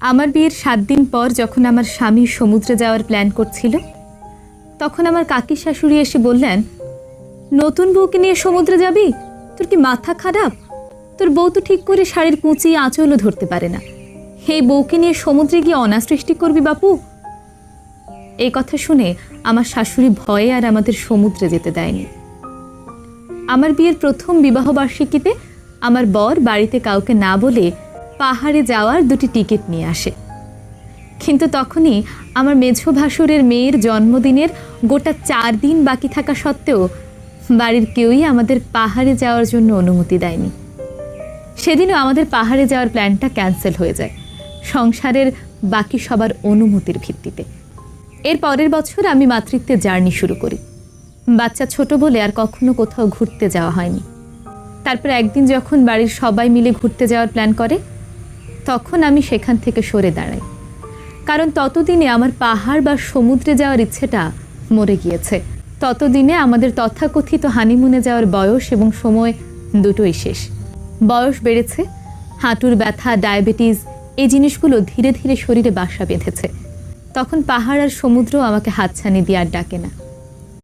আমার বিয়ের 7 দিন পর যখন আমার স্বামী সমুদ্রে যাওয়ার প্ল্যান করছিল, তখন আমার কাকি শাশুড়ি এসে বললেন, নতুন বউকে নিয়ে সমুদ্রে যাবি? তোর কি মাথা খারাপ? তোর বউ তো ঠিক করে শাড়ির কুঁচি আঁচলও ধরতে পারে না। এই বউকে নিয়ে সমুদ্রে গিয়ে অনাসৃষ্টি করবি বাপু? এই কথা শুনে আমার শাশুড়ি ভয়ে আর আমাদের সমুদ্রে যেতে দেয়নি। আমার বিয়ের প্রথম বিবাহবার্ষিকীতে আমার বর বাড়িতে কাউকে না বলে পাহাড়ে যাওয়ার 2টি টিকিট নিয়ে আসে। কিন্তু তখনই আমার মেঝো ভাসুরের মেয়ের জন্মদিনের গোটা 4 দিন বাকি থাকা সত্ত্বেও বাড়ির কেউই আমাদের পাহাড়ে যাওয়ার জন্য অনুমতি দেয়নি। সেদিনও আমাদের পাহাড়ে যাওয়ার প্ল্যানটা ক্যান্সেল হয়ে যায় সংসারের বাকি সবার অনুমতির ভিত্তিতে। এর পরের বছর আমি মাতৃত্বের জার্নি শুরু করি। বাচ্চা ছোট বলে আর কখনো কোথাও ঘুরতে যাওয়া হয়নি। তারপর একদিন যখন বাড়ির সবাই মিলে ঘুরতে যাওয়ার প্ল্যান করে, তখন আমি সেখান থেকে সরে দাঁড়াই। কারণ ততদিনে আমার পাহাড় বা সমুদ্রে যাওয়ার ইচ্ছেটা মরে গিয়েছে। ততদিনে আমাদের তথাকথিত হানিমুনে যাওয়ার বয়স এবং সময় দুটোই শেষ। বয়স বেড়েছে, হাঁটুর ব্যথা, ডায়াবেটিস এই জিনিসগুলো ধীরে ধীরে শরীরে বাসা বেঁধেছে। তখন পাহাড় আর সমুদ্র আমাকে হাতছানি দিয়ে আর ডাকে না।